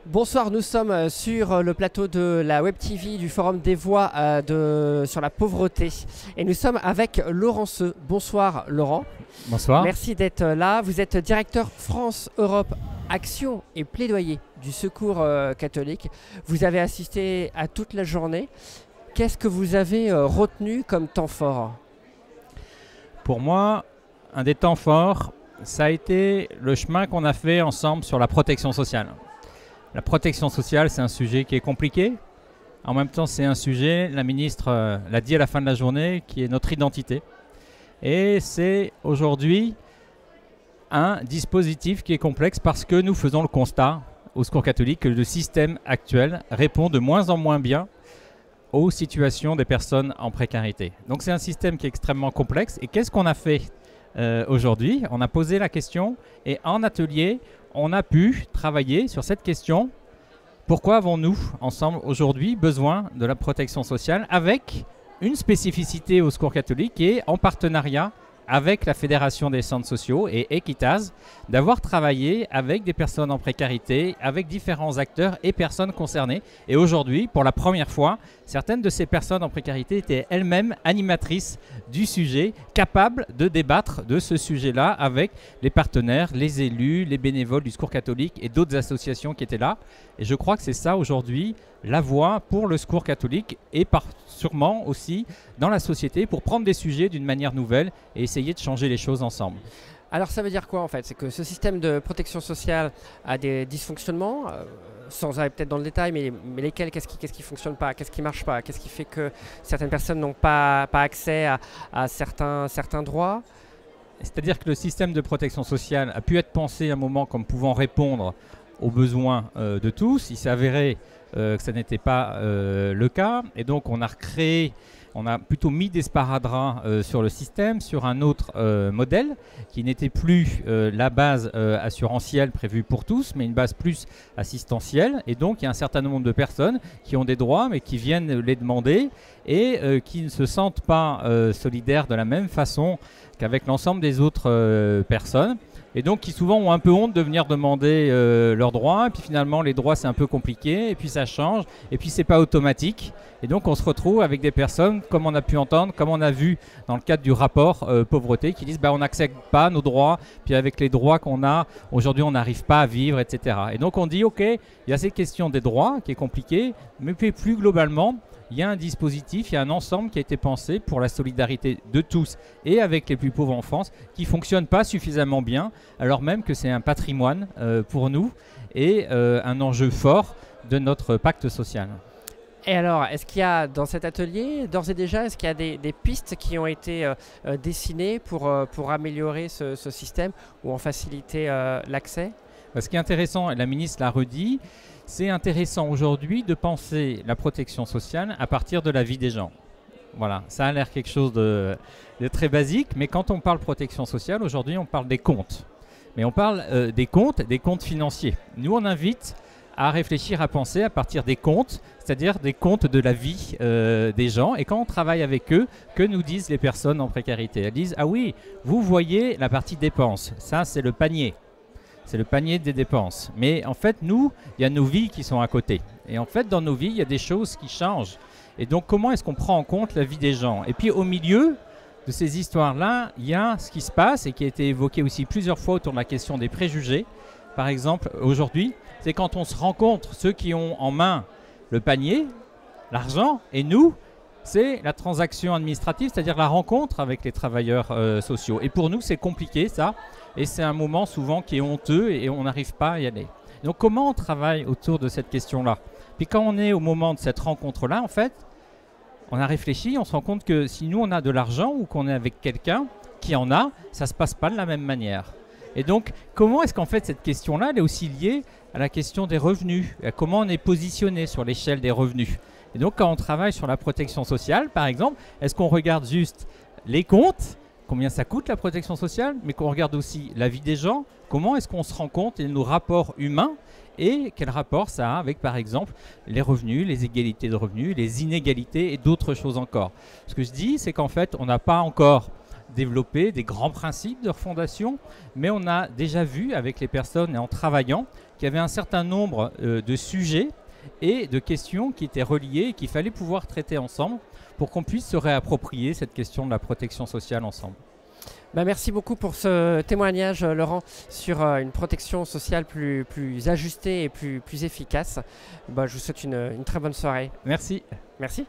Bonsoir, nous sommes sur le plateau de la Web TV du Forum des Voix sur la pauvreté. Et nous sommes avec Laurent Seu. Bonsoir Laurent. Bonsoir. Merci d'être là. Vous êtes directeur France-Europe Action et Plaidoyer du Secours catholique. Vous avez assisté à toute la journée. Qu'est-ce que vous avez retenu comme temps fort? Pour moi, un des temps forts, ça a été le chemin qu'on a fait ensemble sur la protection sociale. La protection sociale, c'est un sujet qui est compliqué. En même temps, c'est un sujet, la ministre l'a dit à la fin de la journée, qui est notre identité. Et c'est aujourd'hui un dispositif qui est complexe parce que nous faisons le constat au Secours catholique que le système actuel répond de moins en moins bien aux situations des personnes en précarité. Donc c'est un système qui est extrêmement complexe. Et qu'est-ce qu'on a fait aujourd'hui? On a posé la question et en atelier, on a pu travailler sur cette question. Pourquoi avons-nous, ensemble, aujourd'hui, besoin de la protection sociale avec une spécificité au Secours catholique qui est en partenariat avec la Fédération des centres sociaux et Equitas, d'avoir travaillé avec des personnes en précarité, avec différents acteurs et personnes concernées. Et aujourd'hui, pour la première fois, certaines de ces personnes en précarité étaient elles-mêmes animatrices du sujet, capables de débattre de ce sujet-là avec les partenaires, les élus, les bénévoles du Secours catholique et d'autres associations qui étaient là. Et je crois que c'est ça aujourd'hui la voie pour le Secours catholique et sûrement aussi dans la société pour prendre des sujets d'une manière nouvelle et essayer de changer les choses ensemble. Alors ça veut dire quoi en fait? C'est que ce système de protection sociale a des dysfonctionnements, sans aller peut-être dans le détail, mais lesquels? Qu'est-ce qui ne fonctionne pas? Qu'est-ce qui ne marche pas? Qu'est-ce qui fait que certaines personnes n'ont pas accès à certains droits? C'est-à-dire que le système de protection sociale a pu être pensé à un moment comme pouvant répondre aux besoins de tous. Il s'est avéré que ça n'était pas le cas. Et donc on a recréé, on a plutôt mis des sparadraps sur le système, sur un autre modèle qui n'était plus la base assurantielle prévue pour tous, mais une base plus assistentielle. Et donc il y a un certain nombre de personnes qui ont des droits, mais qui viennent les demander et qui ne se sentent pas solidaires de la même façon qu'avec l'ensemble des autres personnes. Et donc qui souvent ont un peu honte de venir demander leurs droits, et puis finalement les droits c'est un peu compliqué, et puis ça change, et puis c'est pas automatique. Et donc on se retrouve avec des personnes, comme on a pu entendre, comme on a vu dans le cadre du rapport pauvreté, qui disent on n'accepte pas nos droits, puis avec les droits qu'on a, aujourd'hui on n'arrive pas à vivre, etc. Et donc on dit ok, il y a cette question des droits qui est compliquée, mais plus globalement, il y a un dispositif, il y a un ensemble qui a été pensé pour la solidarité de tous et avec les plus pauvres en France qui ne fonctionne pas suffisamment bien, alors même que c'est un patrimoine pour nous et un enjeu fort de notre pacte social. Et alors, est-ce qu'il y a dans cet atelier, d'ores et déjà, est-ce qu'il y a des pistes qui ont été dessinées pour améliorer ce système ou en faciliter l'accès? Ce qui est intéressant, et la ministre l'a redit, c'est intéressant aujourd'hui de penser la protection sociale à partir de la vie des gens. Voilà, ça a l'air quelque chose de très basique, mais quand on parle protection sociale, aujourd'hui on parle des comptes. Mais on parle des comptes financiers. Nous on invite à réfléchir, à penser à partir des comptes, c'est-à-dire des comptes de la vie des gens. Et quand on travaille avec eux, que nous disent les personnes en précarité? Elles disent « Ah oui, vous voyez la partie dépenses, ça c'est le panier. C'est le panier des dépenses. Mais en fait, nous, il y a nos vies qui sont à côté. Et en fait, dans nos vies, il y a des choses qui changent. Et donc, comment est-ce qu'on prend en compte la vie des gens? Et puis, au milieu de ces histoires-là, il y a ce qui se passe et qui a été évoqué aussi plusieurs fois autour de la question des préjugés. Par exemple, aujourd'hui, c'est quand on se rencontre, ceux qui ont en main le panier, l'argent, et nous, c'est la transaction administrative, c'est-à-dire la rencontre avec les travailleurs sociaux. Et pour nous, c'est compliqué, ça. Et c'est un moment souvent qui est honteux et on n'arrive pas à y aller. Donc comment on travaille autour de cette question-là? Puis quand on est au moment de cette rencontre-là, en fait, on a réfléchi, on se rend compte que si nous on a de l'argent ou qu'on est avec quelqu'un qui en a, ça ne se passe pas de la même manière. Et donc comment est-ce qu'en fait cette question-là, elle est aussi liée à la question des revenus, à comment on est positionné sur l'échelle des revenus. Et donc quand on travaille sur la protection sociale, par exemple, est-ce qu'on regarde juste les comptes, combien ça coûte la protection sociale, mais qu'on regarde aussi la vie des gens, comment est-ce qu'on se rend compte et nos rapports humains et quel rapport ça a avec, par exemple, les revenus, les égalités de revenus, les inégalités et d'autres choses encore. Ce que je dis, c'est qu'en fait, on n'a pas encore développer des grands principes de refondation, mais on a déjà vu avec les personnes et en travaillant qu'il y avait un certain nombre de sujets et de questions qui étaient reliées et qu'il fallait pouvoir traiter ensemble pour qu'on puisse se réapproprier cette question de la protection sociale ensemble. Merci beaucoup pour ce témoignage, Laurent, sur une protection sociale plus ajustée et plus efficace. Je vous souhaite une très bonne soirée. Merci. Merci.